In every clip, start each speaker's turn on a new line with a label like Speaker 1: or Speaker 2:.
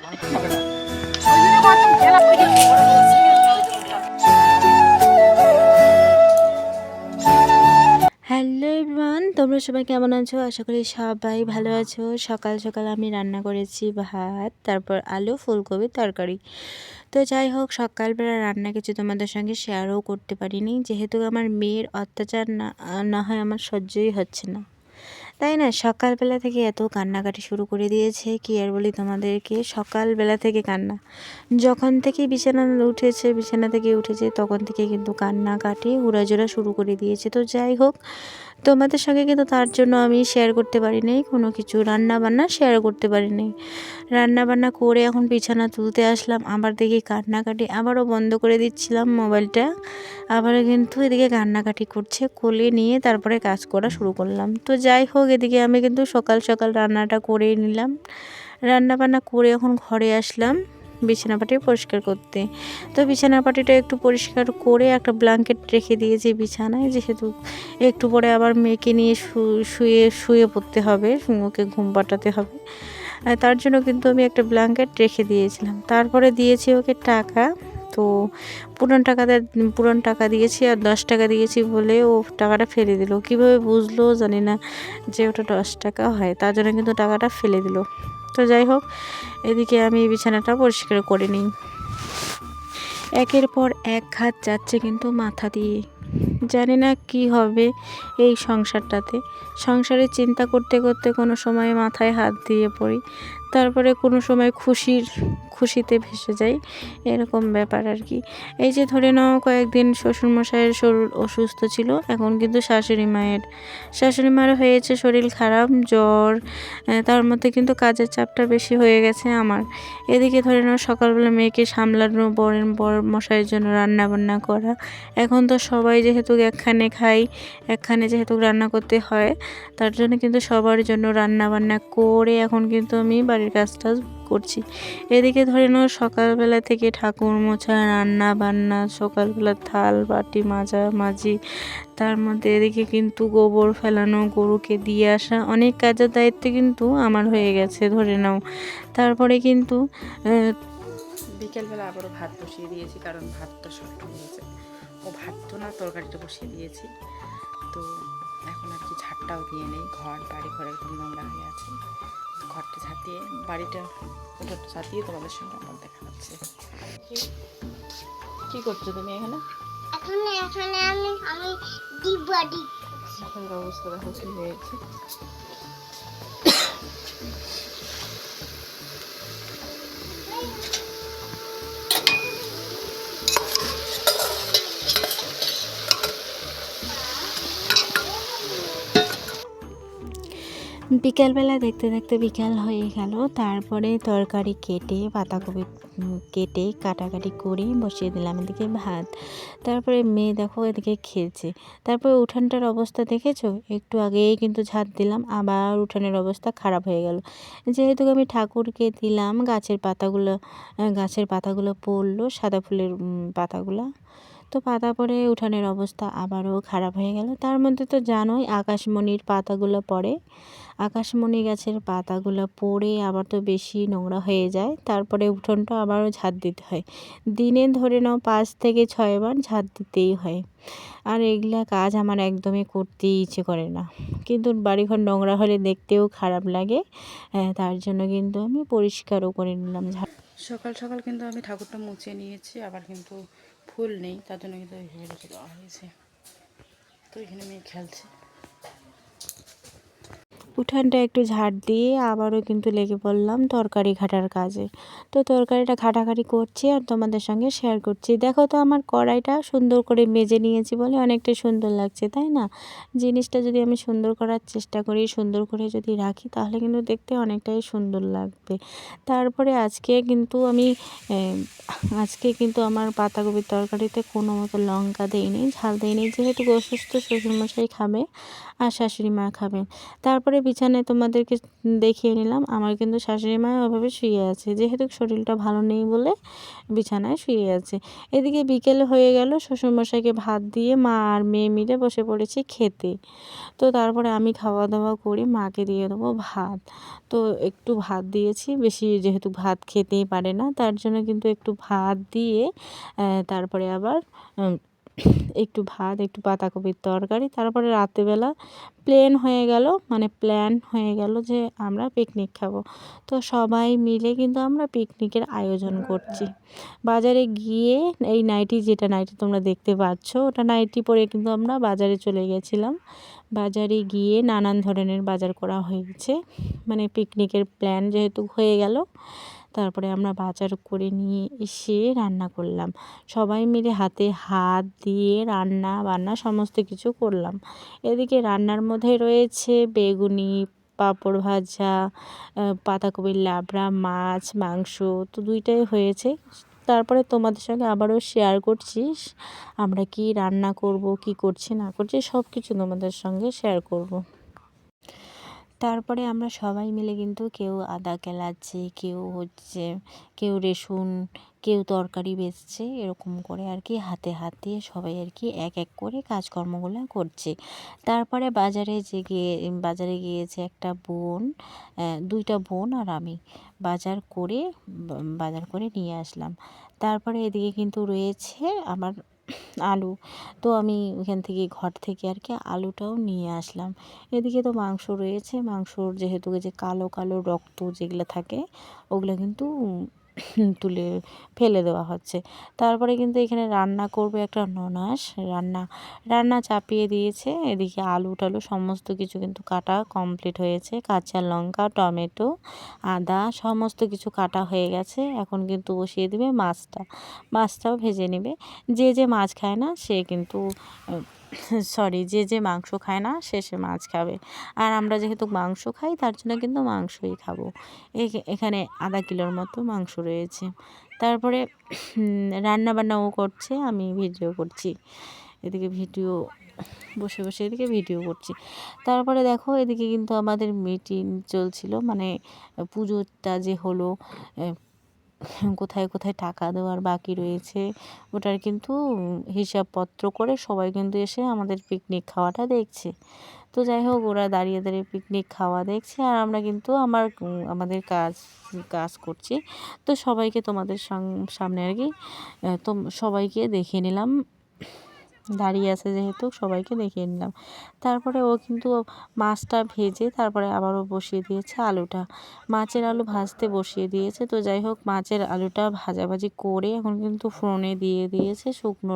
Speaker 1: Hello everyone, তোমরা সবাই কেমন আছো? আশা করি সবাই ভালো আছো। সকাল সকাল আমি রান্না করেছি ভাত, তারপর আলু ফুলকপির তরকারি। তো যাই হোক, সকালবেলা রান্না কিছু তোমাদের সঙ্গে শেয়ারও করতে পারিনি, যেহেতু আমার মেয়ের অত্যাচার না হয় আমার সহ্যই হচ্ছে না, তাই না? সকালবেলা থেকে এত কান্নাকাটি শুরু করে দিয়েছে, কি আর বলি তোমাদেরকে। সকালবেলা থেকে কান্না, যখন থেকে বিছানা থেকে উঠেছে তখন থেকে কিন্তু কান্নাকাটি উড়াজোড়া শুরু করে দিয়েছে। তো যাই হোক, তোমাদের সঙ্গে কিন্তু তার জন্য আমি শেয়ার করতে পারিনি কোনো কিছু, রান্নাবান্না শেয়ার করতে পারিনি। রান্নাবান্না করে এখন বিছানা তুলতে আসলাম, আবার দেখি কান্নাকাটি, আবারও বন্ধ করে দিচ্ছিলাম মোবাইলটা, আবারও কিন্তু এদিকে কান্নাকাটি করছে। কোলে নিয়ে তারপরে কাজ করা শুরু করলাম। তো যাই হোক, এদিকে আমি কিন্তু সকাল সকাল রান্নাটা করেই নিলাম। রান্নাবান্না করে এখন ঘরে আসলাম বিছানাপাটি পরিষ্কার করতে। তো বিছানাপাটিটা একটু পরিষ্কার করে একটা ব্ল্যাঙ্কেট রেখে দিয়েছি বিছানায়, যেহেতু একটু পরে আবার মেয়েকে নিয়ে শুয়ে পড়তে হবে, ওকে ঘুম পাড়াতে হবে। তার জন্য কিন্তু আমি একটা ব্ল্যাঙ্কেট রেখে দিয়েছিলাম। তারপরে দিয়েছি ওকে টাকা। তো পুরান টাকা দিয়েছি, আর 10 টাকা দিয়েছি বলে ও টাকাটা ফেলে দিল। কীভাবে বুঝলো জানি না যে ওটা 10 টাকা হয়, তার জন্য কিন্তু টাকাটা ফেলে দিল। তো যাই হোক, এদিকে আমি বিছানাটা পরিষ্কার করে নিই। একের পর এক হাত যাচ্ছে কিন্তু মাথা দিয়ে, জানি না কি হবে এই সংসারটাতে। সংসারের চিন্তা করতে করতে কোনো সময় মাথায় হাত দিয়ে পড়ি, তারপরে কোনো সময় খুশিতে ভেসে যাই, এরকম ব্যাপার আর কি। এই যে ধরে নাও, কয়েকদিন শ্বশুরমশাইয়ের শরীর অসুস্থ ছিল, এখন কিন্তু শাশুড়ি মায়ের হয়েছে শরীর খারাপ, জ্বর, তার মধ্যে কিন্তু কাজের চাপটা বেশি হয়ে গেছে আমার। এদিকে ধরে নাও সকালবেলা মেয়েকে সামলানো, বর মশাইয়ের জন্য রান্না বান্না করা। এখন তো সবাই যেহেতু একখানে খাই, একখানে যেহেতু রান্না করতে হয়, তার জন্য কিন্তু সবার জন্য রান্না বান্না করে এখন কিন্তু আমি বাড়ির কাজটা করছি। এদিকে ধরে নাও সকালবেলা থেকে ঠাকুর মোছা, রান্না বান্না, সকালবেলা থাল বাটি মাঝি, তার মধ্যে এদিকে কিন্তু গোবর ফেলানো, গরুকে দিয়ে আসা, অনেক কাজের দায়িত্ব কিন্তু আমার হয়ে গেছে ধরে নাও। তারপরে কিন্তু বিকেলবেলা আবারও ভাত বসিয়ে দিয়েছি, কারণ ভাতটা শক্ত হয়েছে। ও ভাত তো না, তরকারিটা বসিয়ে দিয়েছি। তো এখন আর কি ঝাড়টাও দিয়ে নেই, বাড়িঘর একদম নোংরা হয়ে আছে। ঘরটা ঝাঁটিয়ে, উঠোনটা ঝাঁটিয়ে তোমাদের সঙ্গে আমার দেখা যাচ্ছে। কি করছো তুমি এখানে? আমি এখনকার অবস্থা দেখো কি হয়েছে। বিকেলবেলা দেখতে দেখতে বিকেল হয়ে গেল। তারপরে তরকারি কেটে, পাতাকপি কেটে কাটাকাটি করে বসিয়ে দিলাম এদিকে ভাত। তারপরে মেয়ে দেখো এদিকে খেয়েছে। তারপরে উঠানটার অবস্থা দেখেছো, একটু আগেই কিন্তু ঝাঁট দিলাম, আবার উঠানের অবস্থা খারাপ হয়ে গেল। যেহেতু আমি ঠাকুরকে দিলাম, গাছের পাতাগুলো পড়লো, সাদা ফুলের পাতাগুলো। তো পাতা পড়ে উঠানের অবস্থা আবারও খারাপ হয়ে গেল। তার মধ্যে তো জানোই আকাশমণির পাতাগুলো পড়ে, আকাশমণি গাছের পাতাগুলো পড়ে আবার তো বেশি নোংরা হয়ে যায়। তারপরে উঠোনটা আবারও ঝাঁট দিতে হয়, দিনে ধরে নাও 5 থেকে 6 বার ঝাঁট দিতেই হয়। আর এগুলা কাজ আমার একদমই করতেই ইচ্ছে করে না, কিন্তু বাড়িঘর নোংরা হলে দেখতেও খারাপ লাগে। তার জন্য কিন্তু আমি পরিষ্কারও করে নিলাম। সকাল সকাল কিন্তু আমি ঠাকুরটা মুছে নিয়েছি, আবার কিন্তু ফুল নেই, তার জন্য কিন্তু এইভাবে রেখে দেওয়া হয়েছে। তো এখানে মেয়ে খেলছে। উঠানটা একটু ঝাড় দিয়ে আবারও কিন্তু লেগে পড়লাম তরকারি ঘাটার কাজে। তো তরকারিটা ঘাটাঘাটি করছি আর তোমাদের সঙ্গে শেয়ার করছি। দেখো তো আমার কড়াইটা সুন্দর করে মেজে নিয়েছি বলে অনেকটা সুন্দর লাগছে, তাই না? জিনিসটা যদি আমি সুন্দর করার চেষ্টা করি, সুন্দর করে যদি রাখি, তাহলে কিন্তু দেখতে অনেকটাই সুন্দর লাগবে। তারপরে আজকে কিন্তু আমার পাতাকপির তরকারিতে কোনো মতো লঙ্কা দেইনি, ঝাল দেইনি, যেহেতু অসুস্থ শ্বশুরমশাই খাবে। আর শাশুড়ি মা খাবেন। তারপরে বিছানায় তোমাদেরকে দেখিয়ে নিলাম, আমার কিন্তু শাশুড়ি মা ওভাবে শুয়ে আছে, যেহেতু শরীরটা ভালো নেই বলে বিছানায় শুয়ে আছে। এদিকে বিকেল হয়ে গেল, শ্বশুরমশাইকে ভাত দিয়ে মা আর মেয়ে মিলে বসে পড়েছি খেতে। তো তারপরে আমি খাওয়া দাওয়া করে মাকে দিয়ে দেবো ভাত। তো একটু ভাত দিয়েছি, বেশি যেহেতু ভাত খেতেই পারে না, তার জন্য কিন্তু একটু ভাত দিয়ে তারপরে আবার একটু ভাত, একটু পাতাকপির তরকারি, তারপরে রাত্রেবেলা প্ল্যান হয়ে গেল যে আমরা পিকনিক খাবো। তো সবাই মিলে কিন্তু আমরা পিকনিকের আয়োজন করছি। বাজারে গিয়ে এই নাইটি, যেটা নাইটি তোমরা দেখতে পাচ্ছ, ওটা নাইটি পরে কিন্তু আমরা বাজারে চলে গেছিলাম। বাজারে গিয়ে নানান ধরনের বাজার করা হয়েছে, মানে পিকনিকের প্ল্যান যেহেতু হয়ে গেল, তারপরে আমরা বাজার করে নিয়ে এসে রান্না করলাম। সবাই মিলে হাতে হাত দিয়ে রান্না বান্না সমস্ত কিছু করলাম। এদিকে রান্নার মধ্যে রয়েছে বেগুনি, পাঁপড় ভাজা, পাতাকপির লাবড়া, মাছ, মাংস, তো দুইটাই হয়েছে। তারপরে তোমাদের সঙ্গে আবারও শেয়ার করছি আমরা কি রান্না করব, কি করছি না করছি, সব কিছু তোমাদের সঙ্গে শেয়ার করব। তারপরে আমরা সবাই মিলে কিন্তু কেউ আদা কেলাচ্ছে, কেউ রসুন, কেউ তরকারি বেচছে, এরকম করে আর কি হাতে হাত দিয়ে সবাই আর কি এক এক করে কাজকর্মগুলো করছে। তারপরে বাজারে গিয়েছে একটা বোন, দুইটা বোন আর আমি বাজার করে নিয়ে আসলাম। তারপরে এদিকে কিন্তু রয়েছে আমার আলু, তো আমি ঘর থেকে আর কি আলুটাও নিয়ে আসলাম। এদিকে তো মাংস রয়েছে, মাংসর যেহেতু যে কালো কালো রক্ত যেগুলো থাকে, ওগুলো কিন্তু তুলে ফেলে দেওয়া হচ্ছে। তারপরে কিন্তু এখানে রান্না করবে একটা ননাস, রান্না চাপিয়ে দিয়েছে। এদিকে আলু টালু সমস্ত কিছু কিন্তু কাটা কমপ্লিট হয়েছে, কাঁচা লঙ্কা, টমেটো, আদা সমস্ত কিছু কাটা হয়ে গেছে। এখন কিন্তু বসিয়ে দিবে মাছটাও ভেজে নেবে। যে মাছ খায় না সে কিন্তু যে মাংস খায় না সে মাছ খাবে, আর আমরা যেহেতু মাংস খাই তার জন্য কিন্তু মাংসই খাবো। এখানে আধা কিলোর মতো মাংস রয়েছে। তারপরে রান্না বান্নাও করছে, আমি ভিডিও করছি, এদিকে বসে বসে এদিকে ভিডিও করছি। তারপরে দেখো এদিকে কিন্তু আমাদের মিটিং চলছিল, মানে পুজোটা যে হলো, কোথায় কোথায় টাকা দেওয়ার বাকি রয়েছে ওটার কিন্তু হিসাবপত্র করে সবাই কিন্তু এসে আমাদের পিকনিক খাওয়াটা দেখছে। তো যাই হোক, ওরা দাঁড়িয়ে দাঁড়িয়ে পিকনিক খাওয়া দেখছে, আর আমরা কিন্তু আমাদের কাজ করছি। তো সবাইকে তোমাদের সামনে আর কি সবাইকে দেখিয়ে নিলাম, দাঁড়িয়ে আছে যেহেতু সবাইকে দেখিয়ে নিলাম। তারপরে ও কিন্তু মাছটা ভেজে তারপরে আবারও বসিয়ে দিয়েছে আলুটা, মাছের আলু ভাজতে বসিয়ে দিয়েছে। তো যাই হোক, মাছের আলুটা ভাজাভাজি করে এখন কিন্তু ফোড়নে দিয়ে দিয়েছে শুকনো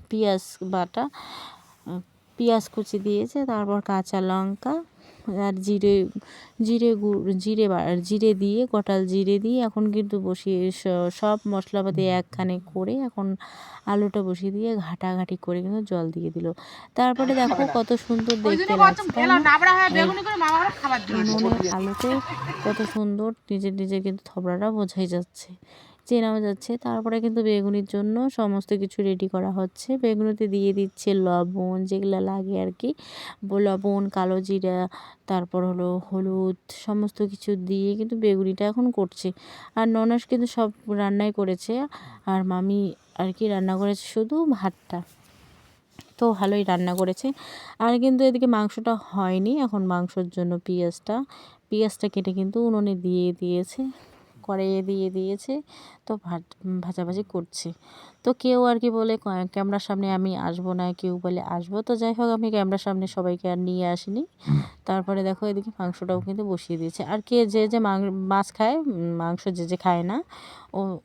Speaker 1: পেঁয়াজ বাটা, পেঁয়াজ কুচি দিয়েছে, তারপর কাঁচা লঙ্কা আর জিরে দিয়ে, গোটা জিরে দিয়ে এখন কিন্তু বসিয়ে সব মশলাপাতি একখানে করে এখন আলুটা বসিয়ে দিয়ে ঘাটাঘাটি করে কিন্তু জল দিয়ে দিল। তারপরে দেখো কত সুন্দর দেখতে লাগছে, উনুনের আলুতে কত সুন্দর নিজে কিন্তু থবড়াটা বোঝাই যাচ্ছে, চেনাও যাচ্ছে। তারপরে কিন্তু বেগুনির জন্য সমস্ত কিছু রেডি করা হচ্ছে। বেগুনিতে দিয়ে দিচ্ছে লবণ, যেগুলো লাগে আর কি, লবণ, কালো জিরা, তারপর হলো হলুদ, সমস্ত কিছু দিয়ে কিন্তু বেগুনিটা এখন করছে। আর ননাস কিন্তু সব রান্নাই করেছে, আর মামি আর কি রান্না করেছে শুধু ভাতটা, তো ভালোই রান্না করেছে। আর কিন্তু এদিকে মাংসটা হয়নি, এখন মাংসর জন্য পেঁয়াজটা কেটে কিন্তু উনুনে দিয়ে দিয়েছে, কড়াইয়ে দিয়ে দিয়েছে, তো ভাজাভাজি করছে। তো কেউ আর কি বলে ক্যামেরার সামনে আমি আসবো না, কেউ বলে আসবো, তো যাই হোক আমি ক্যামেরার সামনে সবাইকে আর নিয়ে আসিনি। তারপরে দেখো এদিকে মাংসটাও কিন্তু বসিয়ে দিয়েছে। আর যে মাছ খায়, মাংস যে খায় না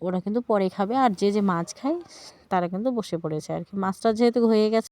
Speaker 1: ওরা কিন্তু পরে খাবে, আর যে মাছ খায় তারা কিন্তু বসে পড়েছে আর কি। মাছটা যেহেতু হয়ে গেছে